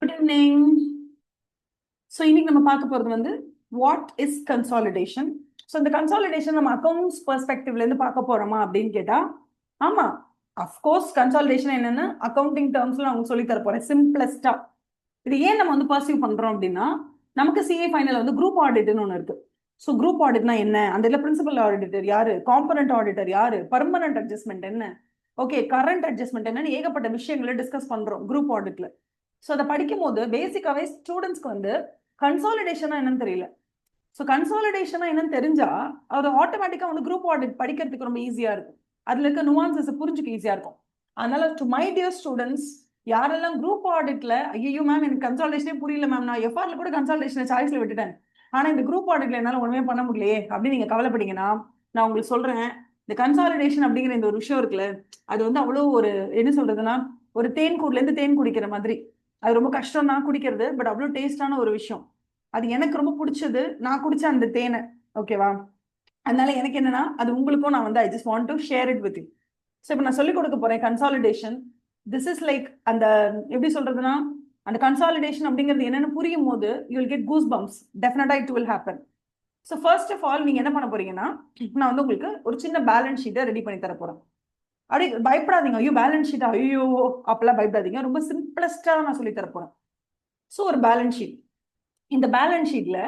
Good evening. So இன்னைக்கு நம்ம பார்க்க போறது வந்து வாட் இஸ் கன்சாலிடேஷன். ஸோ இந்த கன்சாலிடேஷன் நம்ம அக்கௌண்ட்ஸ் பெர்ஸ்பெக்டிவ்ல இருந்து பார்க்க போறோமா அப்படின்னு கேட்டா, ஆமா, அஃப்கோர்ஸ் கன்சாலிடேஷன் என்னன்னு அக்கௌண்டிங் டேர்ம்ஸ்ல நான் உங்களுக்கு சொல்லி தர போறேன் சிம்பிளஸ்டா. இது ஏன் நம்ம வந்து பர்சீவ் பண்றோம் அப்படின்னா, நமக்கு சிஏ ஃபைனல் வந்து குரூப் ஆடிட்னு ஒன்று இருக்கு. ஸோ குரூப் ஆடிட்னா என்ன, அந்த இதில் பிரின்சிபல் ஆடிட்டர் யாரு, காம்பனண்ட் ஆடிட்டர் யாரு, பர்மனன்ட் அட்ஜஸ்ட்மெண்ட் என்ன, ஓகே கரண்ட் அட்ஜஸ்ட்மெண்ட் என்னன்னு ஏகப்பட்ட விஷயங்களை டிஸ்கஸ் பண்றோம் குரூப் ஆடிட்ல. ஸோ அதை படிக்கும் போது பேசிக்காவே ஸ்டூடெண்ட்ஸ்க்கு வந்து கன்சாலிடேஷனா என்னன்னு தெரியல. ஸோ கன்சாலிடேஷனா என்னன்னு தெரிஞ்சா அது ஆட்டோமேட்டிக்கா வந்து குரூப் ஆடிட் படிக்கிறதுக்கு ரொம்ப ஈஸியா இருக்கும். அதுல இருக்க நுவான்சஸ் புரிஞ்சுக்க ஈஸியா இருக்கும். அதனால டு மை டியர் ஸ்டூடெண்ட்ஸ், யாரெல்லாம் குரூப் ஆடிட்ல ஐயோ மேம் எனக்கு கன்சாலிடேஷனே புரியல மேம், நான் எஃப்ஆர்ல கூட கன்சாலிடேஷனை சாய்ஸ்ல விட்டுட்டேன், ஆனா இந்த குரூப் ஆடிட்ல என்னால ஒண்ணுமே பண்ண முடியலையே அப்படின்னு நீங்க கவலைப்பட்டீங்கன்னா, நான் உங்களுக்கு சொல்றேன், இந்த கன்சாலிடேஷன் அப்படிங்கிற இந்த ஒரு விஷயம் இருக்குல்ல, அது வந்து அவ்வளோ ஒரு என்ன சொல்றதுன்னா, ஒரு தேன் கூட்ல இருந்து தேன் குடிக்கிற மாதிரி. அது ரொம்ப கஷ்டம் தான் குடிக்கிறது, பட் அவ்வளோ டேஸ்டான ஒரு விஷயம். அது எனக்கு ரொம்ப பிடிச்சது, நான் குடிச்ச அந்த தேனை. ஓகேவா? அதனால எனக்கு என்னன்னா, அது உங்களுக்கும் நான் வந்து I just want to share it with you. So இப்போ நான் சொல்லிக் கொடுக்க போறேன் கன்சாலிடேஷன். திஸ் இஸ் லைக் அந்த எப்படி சொல்றதுன்னா, அந்த கன்சாலிடேஷன் அப்படிங்கிறது என்னன்னு புரியும் போது you will get goose bumps. டெஃபினட்டா it will happen. So first of all நீங்க என்ன பண்ண போறீங்கன்னா, நான் வந்து உங்களுக்கு ஒரு சின்ன பேலன்ஸ் ஷீட்டை ரெடி பண்ணி தர போறேன். அப்படி பயப்படாதீங்க, ஐயோ பேலன்ஸ் ஷீட் ஐயோ அப்பெல்லாம் பயப்படாதீங்க, ரொம்ப சிம்பிளஸ்டா நான் சொல்லி தர போறேன். ஸோ ஒரு பேலன்ஸ் ஷீட். இந்த பேலன்ஸ் ஷீட்ல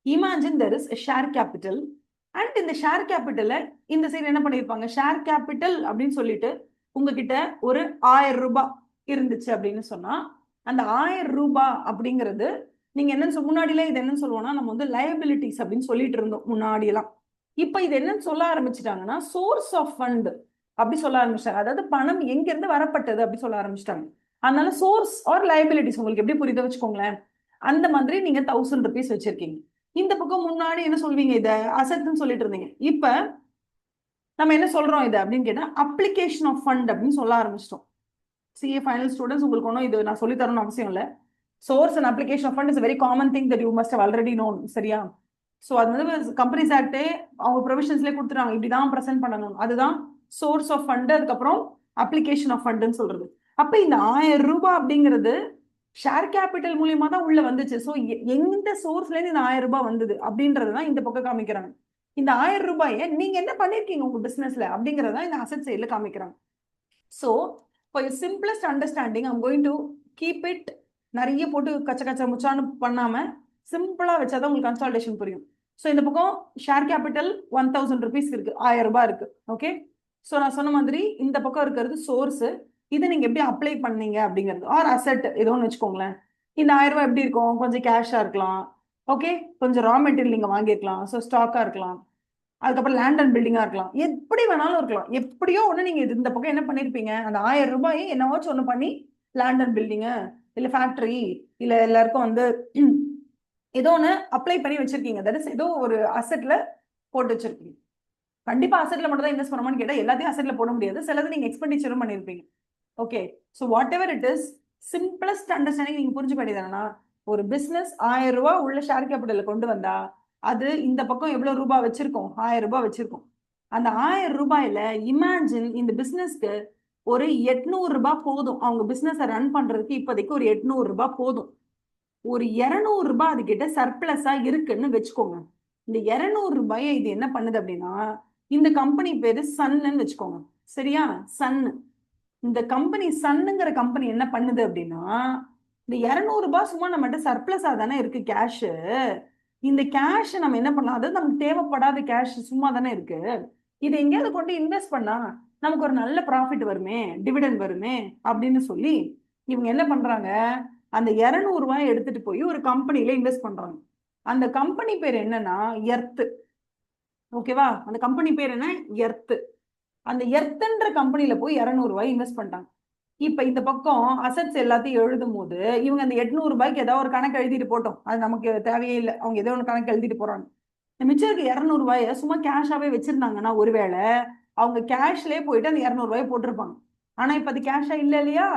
imagine there is share capital. And இந்த ஷேர் கேபிட்டல இந்த சைடு என்ன பண்ணிருப்பாங்க, ஷேர் கேபிட்டல் அப்படின்னு சொல்லிட்டு உங்ககிட்ட ஒரு 1000 ரூபாய் இருந்துச்சு அப்படின்னு சொன்னா, அந்த 1000 ரூபாய் அப்படிங்கிறது நீங்க என்னன்னு முன்னாடியில இது என்னன்னு சொல்லுவோம்னா, நம்ம வந்து லயபிலிட்டிஸ் அப்படின்னு சொல்லிட்டு இருந்தோம் முன்னாடி எல்லாம். இப்ப இது என்னன்னு சொல்ல ஆரம்பிச்சிட்டாங்கன்னா, சோர்ஸ் ஆஃப் ஃபண்ட் அப்படி சொல்ல ஆரம்பிச்சிட்டாங்க. அதாவது பணம் எங்க இருந்து வரப்பட்டது அப்படி சொல்ல ஆரம்பிச்சிட்டாங்க. அதனால சோர்ஸ் ஆர் லயபிலிட்டிஸ் உங்களுக்கு எப்படி புரியுது வச்சுக்கோங்களேன். அந்த மாதிரி நீங்க 1000 rupees வச்சிருக்கீங்க. இந்த பக்கம் முன்னாடி என்ன சொல்வீங்க, இத அசெட்னு சொல்லிட்டு இருந்தீங்க. இப்ப நம்ம என்ன சொல்றோம் இது அப்படின்னு கேட்டா, அப்ளிகேஷன் ஆஃப் ஃபண்ட் அப்படின்னு சொல்ல ஆரம்பிச்சிட்டோம். சிஏ ஃபைனல் ஸ்டூடெண்ட்ஸ் உங்களுக்கு ஒன்றும் இது நான் சொல்லி தரணும்னு அவசியம் இல்லை. Source and application of fund is very common thing that you must have already known. சரியா? ஸோ அது வந்து கம்பெனிஸ் ஆக்டே அவங்க ப்ரொவிஷன்ஸ்லேயே கொடுத்துறாங்க, இப்படிதான் ப்ரெசென்ட் பண்ணணும். அதுதான் சோர்ஸ் ஆஃப் ஃபண்ட், அதுக்கப்புறம் அப்ளிகேஷன் ஆஃப் ஃபண்ட்னு சொல்றது. அப்ப இந்த 1000 ரூபாய் அப்படிங்கிறது ஷேர் கேபிட்டல் மூலியமா தான் உள்ள வந்துச்சு. ஸோ எந்த சோர்ஸ்ல இருந்து இந்த 1000 ரூபாய் வந்தது அப்படின்றதுதான் இந்த பக்கம் காமிக்கிறாங்க. இந்த 1000 ரூபாயை நீங்க என்ன பண்ணிருக்கீங்க உங்க பிசினஸ்ல அப்படிங்கறத இந்த அசெட் சைட்ல காமிக்கிறாங்க. So for simplest understanding I'm going to keep it நிறைய போட்டு கச்ச கச்ச முச்சான்னு பண்ணாம சிம்பிளா வச்சாதான் உங்களுக்கு கன்சால்டேஷன் புரியும். ஸோ இந்த பக்கம் ஷேர் கேபிட்டல் 1000 rupees இருக்கு, 1000 ரூபாய் இருக்கு. ஓகே, ஸோ நான் சொன்ன மாதிரி இந்த பக்கம் இருக்கிறது சோர்ஸ். இதை நீங்க எப்படி அப்ளை பண்ணீங்க அப்படிங்கிறது ஆர் அசெட் ஏதோ ஒன்று வச்சுக்கோங்களேன். இந்த 1000 ரூபாய் எப்படி இருக்கும், கொஞ்சம் கேஷா இருக்கலாம், ஓகே, கொஞ்சம் ரா மெட்டீரியல் நீங்க வாங்கிருக்கலாம், ஸோ ஸ்டாக்கா இருக்கலாம், அதுக்கப்புறம் லேண்ட் அண்ட் பில்டிங்கா இருக்கலாம், எப்படி வேணாலும் இருக்கலாம். எப்படியோ ஒண்ணு நீங்க இந்த பக்கம் என்ன பண்ணிருப்பீங்க, அந்த 1000 ரூபாயை என்னவாச்சும் ஒண்ணு பண்ணி லேண்ட் அண்ட் பில்டிங்கு இல்ல ஃபேக்டரி இல்ல எல்லாருக்கும் வந்து ஏதோ ஒன்று அப்ளை பண்ணி வச்சிருக்கீங்க. தட் இஸ் ஏதோ ஒரு அசெட்ல போட்டு வச்சிருக்கீங்க. கண்டிப்பா அசெட்ல மட்டும் தான் இன்வெஸ்ட் பண்ணணும்னு கேட்டா எல்லாத்தையும் அசெட்ல போட முடியாது, சிலது நீங்க எக்ஸ்பெண்டிச்சரும் பண்ணிருப்பீங்க. Okay, so whatever it is, simplest understanding நீங்க புரிஞ்சு பண்ணிதானா, ஒரு பிசினஸ் 1000 ரூபாய் உள்ள ஷேர் கேபிட்டல கொண்டு வந்தா அது இந்த பக்கம் எவ்வளவு ரூபாய் வச்சிருக்கோம், 1000 ரூபாய் வச்சிருக்கோம். அந்த 1000 ரூபாயில இமேஜின் இந்த பிசினஸ்க்கு ஒரு 800 ரூபாய் போதும். அவங்க பிசினஸ் ரன் பண்றதுக்கு இப்போதைக்கு ஒரு 800 ரூபாய் போதும். ஒரு 200 ரூபாய் அது கிட்ட சர்ப்ளஸா இருக்குன்னு வச்சுக்கோங்க. இந்த 200 ரூபாயை இது என்ன பண்ணுது அப்படின்னா, இந்த கம்பெனி பேரு சன்னு வச்சுக்கோங்க. சரியா? சன்னு. இந்த கம்பெனி சன்னுங்கிற கம்பெனி என்ன பண்ணுது அப்படின்னா, இந்த 200 ரூபாய் சும்மா நம்மகிட்ட சர்ப்ளஸா தானே இருக்கு கேஷ். இந்த கேஷ் நம்ம என்ன பண்ணலாம், அதாவது நமக்கு தேவைப்படாத கேஷ் சும்மா தானே இருக்கு, இது எங்கேயாவது கொண்டு இன்வெஸ்ட் பண்ணா நமக்கு ஒரு நல்ல ப்ராஃபிட் வருமே, டிவிடெண்ட் வருமே அப்படின்னு சொல்லி இவங்க என்ன பண்றாங்க, அந்த 200 ரூபாய் எடுத்துட்டு போய் ஒரு கம்பெனில இன்வெஸ்ட் பண்றாங்க. அந்த கம்பெனி பேர் என்னன்னா எர்த். ஓகேவா? அந்த கம்பெனி பேர் என்ன, எர்த். அந்த எர்த்ன்ற கம்பெனில போய் 200 ரூபாய் இன்வெஸ்ட் பண்ணிட்டாங்க. இப்ப இந்த பக்கம் அசெட்ஸ் எல்லாத்தையும் எழுதும் போது இவங்க அந்த 800 ரூபாய்க்கு ஏதாவது ஒரு கணக்கு எழுதிட்டு போட்டோம், அது நமக்கு தேவையே இல்லை, அவங்க ஏதோ ஒரு கணக்கு எழுதிட்டு போறாங்க. மிச்சம் இருக்க 200 ரூபாயை சும்மா கேஷாவே வச்சிருந்தாங்கன்னா ஒருவேளை அவங்க கேஷ்லயே போயிட்டு அந்த 200 ரூபாய் போட்டிருப்பாங்க. ஆனா இப்ப அது கேஷா இல்ல இல்லையா,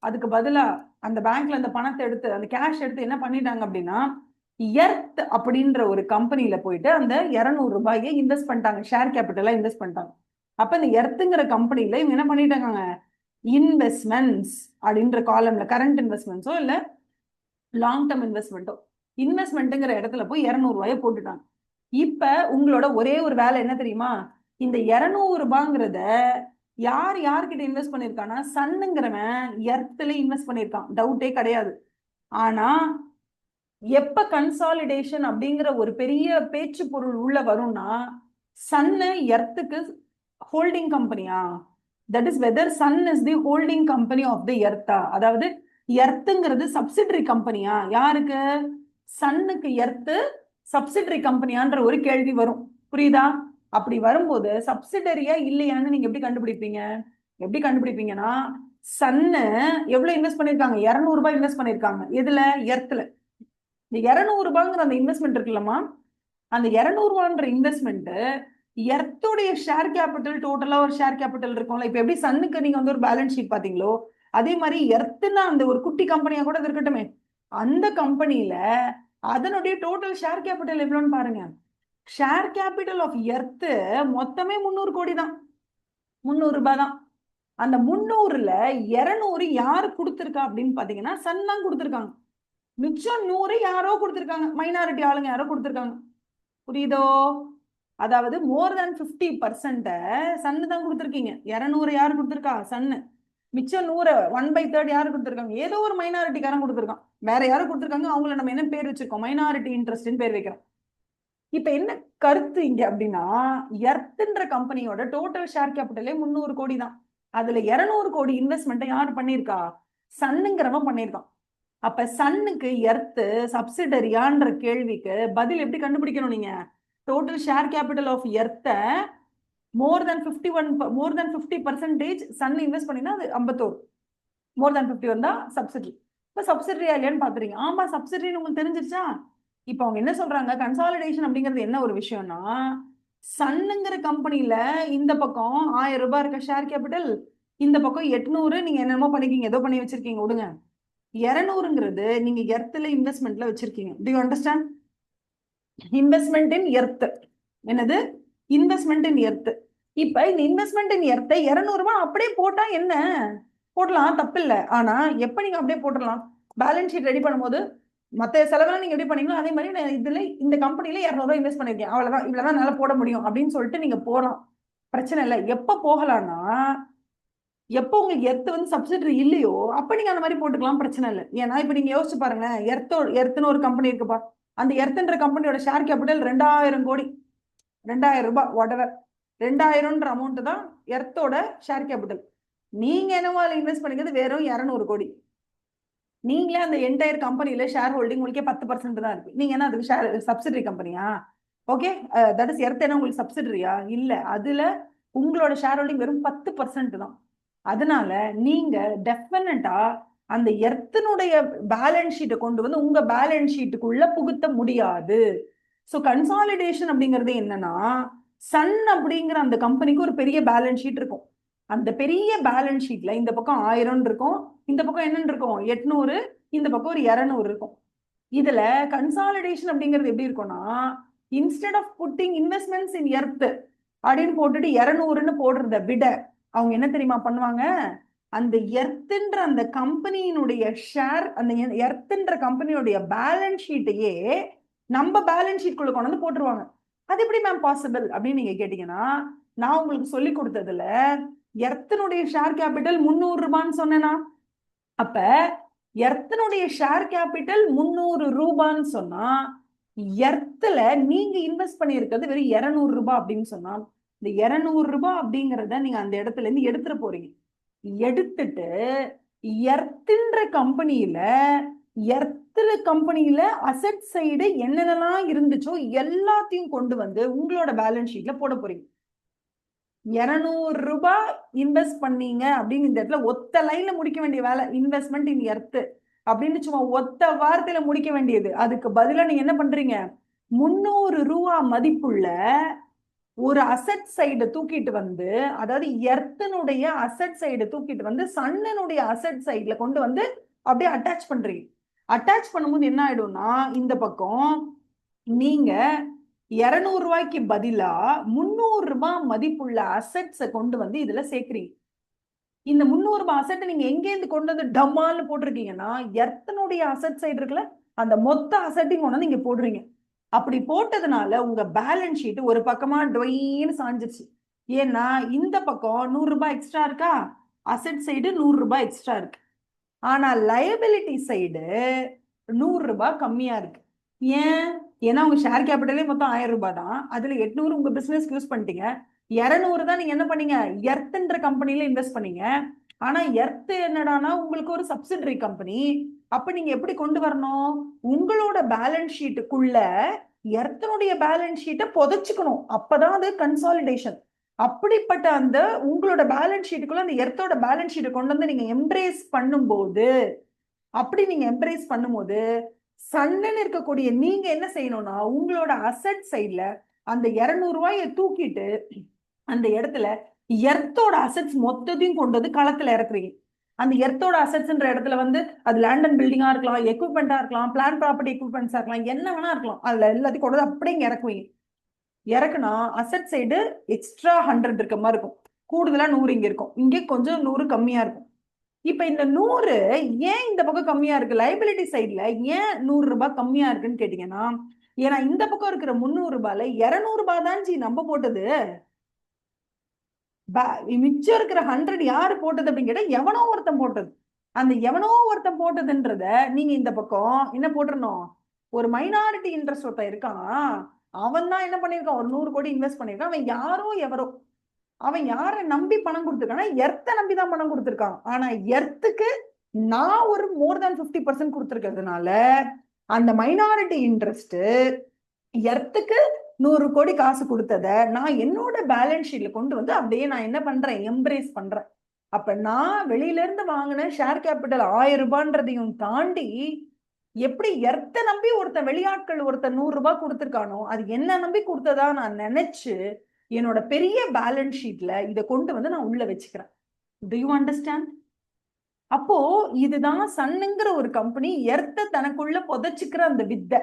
அதுக்கு பதிலா அந்த பேங்க்ல அந்த பணத்தை எடுத்து அந்த கேஷ் எடுத்து என்ன பண்ணிட்டாங்க அப்படின்னா, எர்த் அப்படின்ற ஒரு கம்பெனில போயிட்டு அந்த 200 ரூபாயை இன்வெஸ்ட் பண்ணிட்டாங்க, ஷேர் கேபிட்டலா இன்வெஸ்ட் பண்ணிட்டாங்க. அப்ப இந்த எர்த்துங்கிற கம்பெனில இவங்க என்ன பண்ணிட்டாங்க, இன்வெஸ்ட்மெண்ட்ஸ் அப்படின்ற காலம்ல கரண்ட் இன்வெஸ்ட்மெண்ட்ஸோ இல்ல லாங் டேர்ம் இன்வெஸ்ட்மெண்ட்டுங்கிற இடத்துல போய் 200 ரூபாயை போட்டுட்டாங்க. இப்ப உங்களோட ஒரே ஒரு வேலை என்ன தெரியுமா? இந்த 200 ரூபாங்கிறத யார்கிட்ட இன்வெஸ்ட் பண்ணிருக்கானா, சன்னுங்கிறவன் எர்த்துல இன்வெஸ்ட் பண்ணிருக்கான், டவுட்டே கிடையாது. ஆனா எப்ப கன்சாலிடேஷன் அப்படிங்கிற ஒரு பெரிய பேச்சு பொருள் உள்ள வரும்னா, சன்னு எர்த்துக்கு ஹோல்டிங் கம்பெனியா? That is whether sun is the holding company of the எர்த்தா? அதாவது எர்த்துங்கிறது சப்சிடரி கம்பெனியா யாருக்கு? சன்னுக்கு எர்த்து சப்சிடரி கம்பெனியான்ற ஒரு கேள்வி வரும். புரியுதா? அப்படி வரும்போது சப்சிடரியா இல்லையான்னு நீங்க எப்படி கண்டுபிடிப்பீங்கன்னா, சன்னு எவ்வளவு இன்வெஸ்ட் பண்ணிருக்காங்க? 200 ரூபாய் இன்வெஸ்ட் பண்ணிருக்காங்க. எதுல? எர்த்துல. இந்த 200 ரூபாய்ங்கிற அந்த இன்வெஸ்ட்மெண்ட் இருக்குல்லமா, அந்த 200 ரூபான்ற இன்வெஸ்ட்மெண்ட் எர்த்தோடைய ஷேர் கேபிட்டல் டோட்டலா ஒரு ஷேர் கேபிட்டல் இருக்கும்ல. இப்ப எப்படி சன்னுக்கு நீங்க வந்து ஒரு பேலன்ஸ் ஷீட் பாத்தீங்களோ, அதே மாதிரி எர்த்துனா அந்த ஒரு குட்டி கம்பெனியா கூட இருக்கட்டுமே, அந்த கம்பெனில அதனுடைய டோட்டல் ஷேர் கேபிட்டல் எவ்வளவுன்னு பாருங்க. ஷேர் கேபிட்டல் ஆஃப் எர்த் மொத்தமே 300 கோடி தான், 300 ரூபாய் தான். அந்த 300ல 200 யாரு கொடுத்திருக்கா அப்படின்னு பாத்தீங்கன்னா, சன் தான் கொடுத்திருக்காங்க. மிச்சம் 100 யாரோ கொடுத்திருக்காங்க, மைனாரிட்டி ஆளுங்க யாரோ கொடுத்திருக்காங்க. புரியுதோ? அதாவது மோர் தேன் 50% சன்னு தான் கொடுத்திருக்கீங்க. 200 யாரு கொடுத்திருக்கா? சன்னு. மிச்சம் 100 1/3 யாரு கொடுத்திருக்காங்க? ஏதோ ஒரு மைனாரிட்டிக்காரன் கொடுத்திருக்கான். வேற யாரும் கொடுத்திருக்காங்க, அவங்கள நம்ம என்ன பேர் வச்சிருக்கோம்? மைனாரிட்டி இன்ட்ரெஸ்ட்னு பேர் வைக்கிறோம். இப்ப என்ன கருத்து இங்க அப்படின்னா, எர்த்ன்ற கம்பெனியோட டோட்டல் ஷேர் கேபிட்டலே 300 கோடி தான். அதுல 200 கோடி இன்வெஸ்ட்மெண்ட் யாரு பண்ணிருக்கா? சன்னுங்கிறவன் பண்ணிருக்கான். அப்ப சன்னுக்கு எர்த் சப்சிடரியான்ற கேள்விக்கு பதில் எப்படி கண்டுபிடிக்கணும் நீங்க? டோட்டல் ஷேர் கேபிட்டல் ஆஃப் எர்த்த மோர் தென் 50% சன் இன்வெஸ்ட் பண்ணினா அது 51. மோர் தென் 51 தான் சப்சிடரி. இப்ப சப்சிடரியா இல்லையான்னு பாத்துறீங்க. ஆமா சப்சிடரின்னு உங்களுக்கு தெரிஞ்சிருச்சா? இப்ப அவங்க என்ன சொல்றாங்க, கன்சாலிடேஷன் அப்படிங்கிறது என்ன ஒரு விஷயம்னா, சன்னுங்கிற கம்பெனில இந்த பக்கம் 1000 ரூபாய் இருக்க ஷேர் கேபிட்டல், இந்த பக்கம் 800 நீங்க என்னமோ பண்ணிக்கீங்க, ஏதோ பண்ணி வச்சிருக்கீங்க, விடுங்க. 200ங்கிறது நீங்க எர்த்ல இன்வெஸ்ட்மெண்ட்ல வச்சிருக்கீங்க. Do you understand? Investment in earth. என்னது? Investment in earth. இப்ப இந்த இன்வெஸ்ட்மெண்ட் இன் எர்த்தை 200 ரூபாய் அப்படியே போட்டா என்ன? போடலாம், தப்பு இல்லை. ஆனா எப்ப நீங்க அப்படியே போட்டுடலாம்? பேலன்ஸ் ஷீட் ரெடி பண்ணும்போது மத்த செலவெல்லாம் நீங்க எப்படி பண்ணீங்களோ அதே மாதிரி நான் இதுல இந்த கம்பெனில 200 ரூபாய் இன்வெஸ்ட் பண்ணிருக்கேன், அவ்வளவுதான், இவ்வளவுதான் நல்லா போட முடியும் அப்படின்னு சொல்லிட்டு நீங்க போகலாம், பிரச்சனை இல்லை. எப்ப போகலாம்னா, எப்போ உங்களுக்கு எர்த் வந்து சப்சிடரி இல்லையோ அப்ப நீங்க அந்த மாதிரி போட்டுக்கலாம், பிரச்சனை இல்லை. ஏன்னா இப்ப நீங்க யோசிச்சு பாருங்க, எர்த்னு ஒரு கம்பெனி இருக்குப்பா, அந்த எர்த்ன்ற கம்பெனியோட ஷேர் கேபிட்டல் 2000 கோடி, 2000 ரூபாய் வாட்டவர், 2000ன்ற அமௌண்ட் தான் எர்த்தோட ஷேர் கேபிட்டல். நீங்க என்னவோ அதுல இன்வெஸ்ட் பண்ணிக்கிறது வெறும் 200 கோடி. நீங்களே அந்த என்டையர் கம்பெனில ஷேர் ஹோல்டிங் உங்களுக்கே 10% தான் இருக்கு. நீங்க என்ன அதுக்கு ஷேர் சப்சிடரி கம்பெனியா? ஓகே, தட் இஸ் எர்த் என்ன உங்களுக்கு சப்சிடரியா? இல்ல, அதுல உங்களோட ஷேர் ஹோல்டிங் வெறும் 10% தான். அதனால நீங்க டெஃபினட்டா அந்த எர்த்தினுடைய பேலன்ஸ் ஷீட்டை கொண்டு வந்து உங்க பேலன்ஸ் ஷீட்டுக்குள்ள புகுத்த முடியாது. ஸோ கன்சாலிடேஷன் அப்படிங்கிறது என்னன்னா, சன் அப்படிங்கிற அந்த கம்பெனிக்கு ஒரு பெரிய பேலன்ஸ் ஷீட் இருக்கும். அந்த பெரிய பேலன்ஸ் ஷீட்ல இந்த பக்கம் 1000 இருக்கும், இந்த பக்கம் என்னன்னு இருக்கும் 800, இந்த பக்கம் ஒரு 200 இருக்கும். இதுல கன்சாலிடேஷன் அப்படிங்கிறது எப்படி இருக்கும்னா, instead of putting investments in earth அப்படின்னு போட்டுட்டு 200ன்னு போடுறத விட அவங்க என்ன தெரியுமா பண்ணுவாங்க, அந்த எர்த்ன்ற அந்த கம்பெனியினுடைய ஷேர், அந்த எர்த்ன்ற கம்பெனியுடைய பேலன்ஸ் ஷீட்டையே நம்ம பேலன்ஸ் ஷீட் குள்ள கொண்டு வந்து போட்டுருவாங்க. அது எப்படி மேம் பாசிபிள் அப்படின்னு நீங்க கேட்டீங்கன்னா, நான் உங்களுக்கு சொல்லி கொடுத்ததுல எர்த்தனுடைய ஷேர் கேபிட்டல் 300 ரூபான்னு சொன்னேனா, அப்ப எர்த்தனுடைய ஷேர் கேபிட்டல் 300 ரூபான்னு சொன்னா, எர்த்துல நீங்க இன்வெஸ்ட் பண்ணியிருக்கிறது வெறும் 200 ரூபாய் அப்படின்னு சொன்னா, இந்த 200 ரூபாய் அப்படிங்கிறத நீங்க அந்த இடத்துல இருந்து எடுத்துட்டு போறீங்க. எடுத்துட்டு எர்த்ன்ற கம்பெனியில அசெட் சைடு என்னென்னலாம் இருந்துச்சோ எல்லாத்தையும் கொண்டு வந்து உங்களோட பேலன்ஸ் ஷீட்ல போட போறீங்க. 200 ரூபாய் இன்வெஸ்ட் பண்ணீங்க அப்படின்னு இந்த இடத்துல ஒத்த லைன்ல முடிக்க வேண்டிய வேலை இன்வெஸ்ட்மெண்ட் இன் எர்த் அப்படின்னு சும்மா ஒத்த வார்த்தையில முடிக்க வேண்டியது. அதுக்கு பதிலா நீங்க என்ன பண்றீங்க, 300 ரூபாய் மதிப்புள்ள ஒரு அசெட் சைடு தூக்கிட்டு வந்து, அதாவது எர்த்தனுடைய அசெட் சைடு தூக்கிட்டு வந்து சன்னனுடைய அசெட் சைடுல கொண்டு வந்து அப்படியே அட்டாச் பண்றீங்க. அட்டாச் பண்ணும்போது என்ன ஆயிடும்னா, இந்த பக்கம் நீங்க 200 ரூபாய்க்கு பதிலா 300 ரூபாய் மதிப்புள்ள அசெட்ஸை கொண்டு வந்து இதுல சேர்க்கிறீங்க. இந்த 300 ரூபாய் அசெட் நீங்க எங்க இருந்து கொண்டு வந்து டம்மால்னு போட்டிருக்கீங்கன்னா எர்த்தனுடைய அசெட் சைடு இருக்குல்ல அந்த மொத்த அசெட்டையும் கொண்டு வந்து இங்க போடுறீங்க. அப்படி போட்டதுனால உங்க பேலன்ஸ் ஷீட் ஒரு பக்கமா டொயின்னு சாஞ்சிருச்சு. ஏன்னா இந்த பக்கம் 100 ரூபாய் எக்ஸ்ட்ரா இருக்கா, அசெட் சைடு 100 ரூபாய் எக்ஸ்ட்ரா இருக்கு. ஆனா லயபிலிட்டி சைடு 100 ரூபாய் கம்மியா இருக்கு. ஏன்? ஏன்னா உங்க ஷேர் கேபிட்டலே மொத்தம் 1000 ரூபாய் தான். அதுல 800 உங்க பிசினஸ் யூஸ் பண்ணிட்டீங்க. 200 தான் நீங்க என்ன பண்ணீங்க, எர்த்ன்ற கம்பெனில இன்வெஸ்ட் பண்ணீங்க. ஆனா எர்த் என்னடானா உங்களுக்கு ஒரு சப்சிடரி கம்பெனி. அப்ப நீங்க எப்படி கொண்டு வரணும், உங்களோட பேலன்ஸ் ஷீட்டுக்குள்ள எர்த்தனுடைய பேலன்ஸ் ஷீட்டை புதைச்சுக்கணும். அப்பதான் அது கன்சாலிடேஷன். அப்படிப்பட்ட அந்த உங்களோட பேலன்ஸ் ஷீட்டுக்குள்ள அந்த எர்த்தோட பேலன்ஸ் ஷீட்டை கொண்டு வந்து நீங்க எம்ப்ரேஸ் பண்ணும்போது, அப்படி நீங்க எம்ப்ரேஸ் பண்ணும்போது சன்னு இருக்கக்கூடிய நீங்க என்ன செய்யணும்னா உங்களோட அசெட் சைட்ல அந்த 200 ரூபாயை தூக்கிட்டு அந்த இடத்துல எர்த்தோட அசெட்ஸ் மொத்தத்தையும் கொண்டு வந்து களத்துல இறக்குறீங்க. அந்த எர்த்தோட அசெட்ஸ்ன்ற இடத்துல வந்து அது லேண்ட் அண்ட் பில்டிங்கா இருக்கலாம், எக்யூப்மெண்டா இருக்கலாம், பிளான் ப்ராப்பர்ட்டி எக்யூப்மெண்ட்ஸா இருக்கலாம், என்ன வேணா இருக்கலாம். அதுல எல்லாத்தையும் கொண்டு வந்து அப்படியே இங்க இறக்குவீங்க. இறக்குனா அசெட் சைடு எக்ஸ்ட்ரா 100 இருக்க மாதிரி இருக்கும், கூடுதலா 100 இங்க இருக்கும், இங்கே கொஞ்சம் 100 கம்மியா இருக்கும். இப்ப இந்த 100 ஏன் இந்த பக்கம் கம்மியா இருக்கு, லைபிலிட்டி சைட்ல ஏன் 100 ரூபாய் கம்மியா இருக்குன்னு கேட்டீங்கன்னா, ஏன்னா இந்த பக்கம் இருக்கிற 300 ரூபாயில 200 ரூபாய் தான் ஜி நம்ம போட்டது. மிச்சம் இருக்கிற 100 யாரு போட்டது அப்படின்னு கேட்டா எவனோ ஒருத்தன் போட்டது. அந்த எவனோ ஒருத்தன் போட்டதுன்றத நீங்க இந்த பக்கம் என்ன போட்டுறணும், ஒரு மைனாரிட்டி இன்ட்ரெஸ்ட் ஒருத்தன் இருக்கான், அவன் தான் என்ன பண்ணிருக்கான், ஒரு 100 கோடி இன்வெஸ்ட் பண்ணிருக்கான். அவன் யாரோ எவரோ, அவன் யாரை நம்பி பணம் கொடுத்துருக்கானா எர்த்த நம்பி தான் பணம் கொடுத்துருக்கான். ஆனா எர்த்துக்கு நான் ஒரு மோர் தேன் 50% கொடுத்துருக்கிறதுனால அந்த மைனாரிட்டி இன்ட்ரெஸ்ட் எர்த்துக்கு 100 கோடி காசு கொடுத்தத நான் என்னோட பேலன்ஸ் ஷீட்ல கொண்டு வந்து அப்படியே நான் என்ன பண்றேன், எம்ப்ரேஸ் பண்றேன். அப்ப நான் வெளியில இருந்து வாங்கின ஷேர் கேபிட்டல் 1000 ரூபான்றதையும் தாண்டி எப்படி எர்த்த நம்பி ஒருத்தன் வெளியாட்கள் ஒருத்தன் 100 ரூபாய் கொடுத்துருக்கானோ அது என்ன நம்பி கொடுத்ததா நான் நினைச்சு என்னோட பெரிய பேலன்ஸ் ஷீட்ல இதை கொண்டு வந்து நான் உள்ள வச்சுக்கிறேன். To you understand? அப்போ இதுதான் சன்னுங்கிற ஒரு கம்பெனி எர்த்த தனக்குள்ள புதைச்சுக்கிற அந்த வித்தை.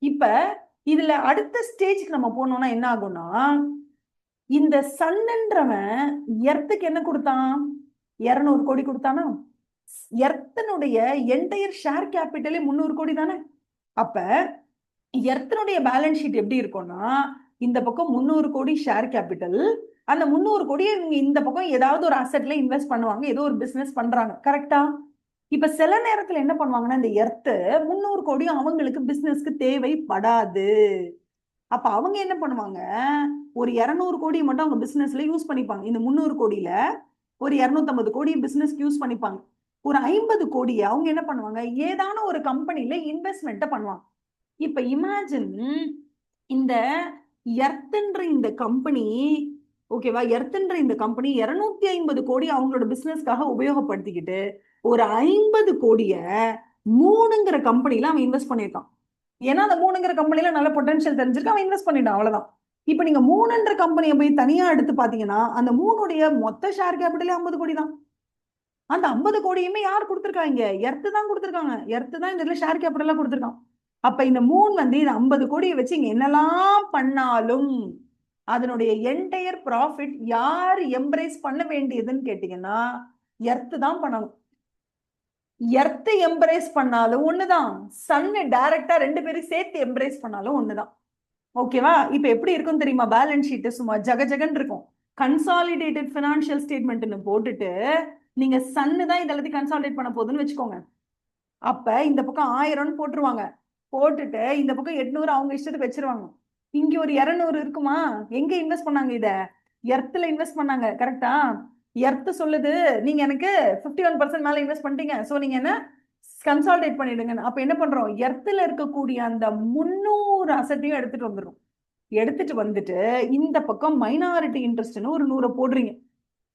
இப்ப இதுல அடுத்த ஸ்டேஜ்க்கு நம்ம போனோம்னா என்ன ஆகும்னா, இந்த சன்னுன்றவன் எர்த்துக்கு என்ன கொடுத்தான், 200 கோடி கொடுத்தானா, எர்த்தனுடைய என்டையர் ஷேர் கேபிட்டலே 300 கோடி தானே. அப்ப எர்த்தனுடைய பேலன்ஸ் ஷீட் எப்படி இருக்கும்னா, இந்த பக்கம் 300 கோடி ஷேர் கேபிட்டல், அந்த 300 கோடியை இந்த பக்கம் ஏதாவது ஒரு அசெட்ல இன்வெஸ்ட் பண்ணுவாங்க, ஏதோ ஒரு பிசினஸ் பண்றாங்க, கரெக்டா? இப்ப சில நேரத்துல என்ன பண்ணுவாங்கன்னா இந்த எர்த்து 300 கோடி அவங்களுக்கு பிசினஸ்க்கு தேவைப்படாது. அப்ப அவங்க என்ன பண்ணுவாங்க, ஒரு 200 கோடி மட்டும் அவங்க பிசினஸ்ல யூஸ் பண்ணிப்பாங்க. இந்த 300 கோடியில ஒரு 250 கோடி பிசினஸ்க்கு யூஸ் பண்ணிப்பாங்க. ஒரு 50 கோடியை அவங்க என்ன பண்ணுவாங்க, ஏதான ஒரு கம்பெனில இன்வெஸ்ட்மெண்ட் பண்ணுவாங்க. இப்ப இமேஜின் இந்த எர்த்ன்ற இந்த கம்பெனி, ஓகேவா, எர்த்ன்ற இந்த கம்பெனி 250 கோடி அவங்களோட பிசினஸ்க்காக உபயோகப்படுத்திக்கிட்டு ஒரு 50 கோடிய 3ங்கிற கம்பெனில அவன் இன்வெஸ்ட் பண்ணிருக்கான். ஏன்னா அந்த 3ங்கிற கம்பெனில நல்ல பொட்டன்ஷியல் தெரிஞ்சிருக்கு, அவன் இன்வெஸ்ட் பண்ணிட்டான், அவ்வளவுதான். இப்ப நீங்க 3ன்ற கம்பெனியை போய் தனியா எடுத்து பாத்தீங்கன்னா அந்த 3உடைய மொத்த ஷேர் கேபிட்டலே 50 கோடி தான். அந்த 50 கோடியுமே யார் கொடுத்திருக்காங்க, எர்த்து தான் கொடுத்திருக்காங்க. எர்த்து தான் இந்த ஷேர் கேபிட்டலா கொடுத்திருக்கான். அப்ப இந்த 3 வந்து இந்த 50 கோடியை வச்சு இங்க என்னெல்லாம் பண்ணாலும் அதனுடைய என்டையர் ப்ராஃபிட் யார் எம்ப்ரேஸ் பண்ண வேண்டியதுன்னு கேட்டீங்கன்னா எர்த்து தான் பண்ணணும். எர்த்து எம்ப்ரேஸ் பண்ணாலும் ஒண்ணுதான், சன்னு டைரக்டா 2 பேரும் சேர்த்து எம்ப்ரேஸ் பண்ணாலும் ஒண்ணுதான். ஓகேவா? இப்ப எப்படி இருக்கும் தெரியுமா, பேலன்ஸ் ஷீட் சும்மா ஜகஜகன் இருக்கும். கன்சாலிடேட்டட் பினான்சியல் ஸ்டேட்மெண்ட்னு போட்டுட்டு நீங்க சன்னு தான் இதெல்லாத்தையும் கன்சாலிடேட் பண்ண போகுதுன்னு வச்சுக்கோங்க. அப்ப இந்த பக்கம் 1000 போட்டுருவாங்க, போட்டுட்டு இந்த பக்கம் 800 அவங்க இஷ்டத்துக்கு வச்சிருவாங்க. இங்க ஒரு 200 இருக்குமா, எங்க இன்வெஸ்ட் பண்ணாங்க, இத எர்த்ல இன்வெஸ்ட் பண்ணாங்க, கரெக்டா? எர்த் சொல்லுது நீங்க எனக்கு 51% மேல இன்வெஸ்ட் பண்ணிட்டீங்க, சோ நீங்க என்ன கன்சாலிடேட் பண்ணிடுங்க. அப்ப என்ன பண்றோம், எர்த்ல இருக்கக்கூடிய அந்த 300 அசட்டையும் எடுத்துட்டு வந்துடும். எடுத்துட்டு வந்துட்டு இந்த பக்கம் மைனாரிட்டி இன்ட்ரெஸ்ட்னு ஒரு 100 போடுறீங்க.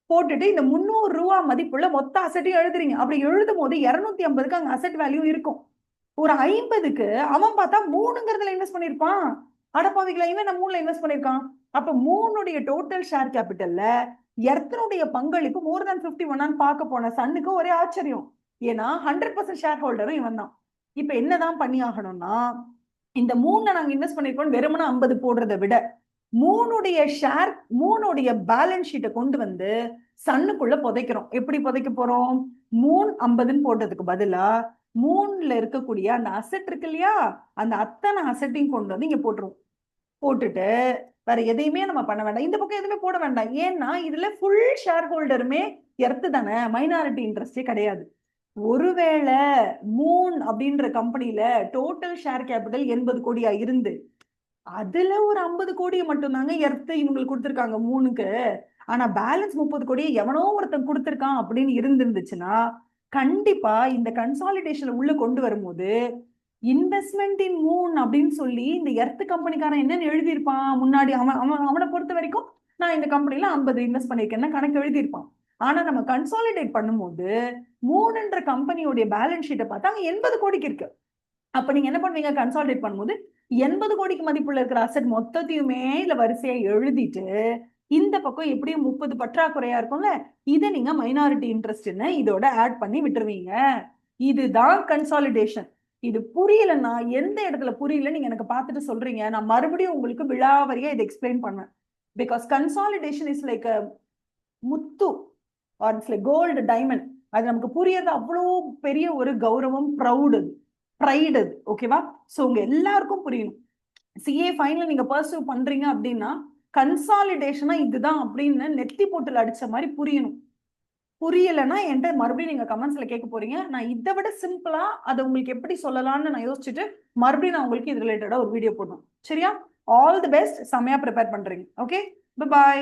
போட்டுட்டு இந்த 300 ரூபா மதிப்புள்ள மொத்த அசட்டையும் எழுதுறீங்க. அப்படி எழுதும் போது 250க்கு அங்க அசெட் வேல்யூ இருக்கும். ஒரு 50க்கு அவன் பார்த்தா 3ங்கிறதுல இன்வெஸ்ட் பண்ணிருப்பான். அடப்பாவிகளா, இவன் நான் 3ல இன்வெஸ்ட் பண்ணிருக்கான். அப்ப 3உடைய டோட்டல் ஷேர் கேபிட்டல்ல எர்த்தனுடைய பங்களிப்பு மோர் தேன் 51 பார்க்க போன சன்னுக்கு ஒரே ஆச்சரியம். ஏன்னா 100% ஷேர் ஹோல்டரும் இவன் தான். இப்ப என்னதான் பண்ணி ஆகணும்னா, இந்த 3ல நாங்க இன்வெஸ்ட் பண்ணிருக்கோம் வெறுமனா 50 போடுறதை விட 3உடைய ஷேர் 3உடைய பேலன்ஸ் ஷீட்டை கொண்டு வந்து சன்னுக்குள்ள புதைக்கிறோம். எப்படி புதைக்க போறோம்? மூன் 50ன்னு போட்டதுக்கு பதிலா மூன்ல இருக்கக்கூடிய அந்த அசெட் இருக்கு இல்லையா, அந்த அத்தனை அசெட்டையும் கொண்டு வந்து இங்க போட்டுருவோம். போட்டுட்டு வேற எதையுமே நம்ம பண்ண வேண்டாம். இந்த பக்கம் எதுவுமே போட வேண்டாம். ஏன்னா இதுல ஃபுல் ஷேர் ஹோல்டருமே எர்த்து தானே, மைனாரிட்டி இன்ட்ரெஸ்டே கிடையாது. ஒருவேளை மூன் அப்படின்ற கம்பெனில டோட்டல் ஷேர் கேபிட்டல் 80 கோடியா இருந்து அதுல ஒரு 50 கோடியை மட்டும் தாங்க எர்த்து இவங்களுக்கு கொடுத்துருக்காங்க மூணுக்கு. ஆனா பேலன்ஸ் 30 கோடியை எவனோ ஒருத்தன் கொடுத்துருக்கான் அப்படின்னு இருந்துச்சுன்னா கண்டிப்பா இந்த கன்சாலிடேஷன் உள்ள கொண்டு வரும்போது இன்வெஸ்ட்மெண்ட் இன் மூன் அப்படின்னு சொல்லி இந்த எர்த் கம்பெனிக்காரன் என்னன்னு எழுதியிருப்பான் முன்னாடி. அவனை பொறுத்த வரைக்கும் நான் இந்த கம்பெனில 50 இன்வெஸ்ட் பண்ணிருக்கேன்னு கணக்கு எழுதியிருப்பான். ஆனா நம்ம கன்சாலிடேட் பண்ணும்போது மூணுன்ற கம்பெனியோடைய பேலன்ஸ் ஷீட்டை பார்த்தா அங்க 80 கோடிக்கு இருக்கு. அப்ப நீங்க என்ன பண்ணுவீங்க? கன்சாலிடேட் பண்ணும்போது 80 கோடிக்கு மதிப்புள்ள இருக்கிற அசெட் மொத்தத்தையுமே இல்ல வரிசையா எழுதிட்டு இந்த பக்கம் எப்படியும் 30 பற்றாக்குறையா இருக்கும்ல, இதை நீங்க மைனாரிட்டி இன்ட்ரெஸ்ட்னு இதோட ஆட் பண்ணி விட்டுருவீங்க. இதுதான் கன்சாலிடேஷன். இது புரியலன்னா எந்த இடத்துல புரியல நீங்க எனக்கு பார்த்துட்டு சொல்றீங்க, நான் மறுபடியும் உங்களுக்கு விழாவரியா இதை எக்ஸ்பிளைன் பண்ணுவேன். பிகாஸ் கன்சாலிடேஷன் இஸ் லைக் முத்து or it's like gold diamond. அது நமக்கு புரியறது அவ்வளோ பெரிய ஒரு கௌரவம், ப்ரைடு அது. ஓகேவா? சோ உங்க எல்லாருக்கும் புரியணும். சிஏ ஃபைனல் நீங்க பர்சூ பண்றீங்க அப்படின்னா கன்சாலிடேஷனா இதுதான் அப்படின்னு நெத்தி போட்டுல அடிச்ச மாதிரி புரியணும். புரியலைன்னா என்கிட்ட மறுபடியும் நீங்க கமெண்ட்ஸ்ல கேட்க போறீங்க. நான் இதை விட சிம்பிளா அதை உங்களுக்கு எப்படி சொல்லலாம்னு நான் யோசிச்சுட்டு மறுபடியும் நான் உங்களுக்கு இது ரிலேட்டடா ஒரு வீடியோ போடணும். சரியா? All the best. செமையா ப்ரிப்பேர் பண்றீங்க. Okay, by.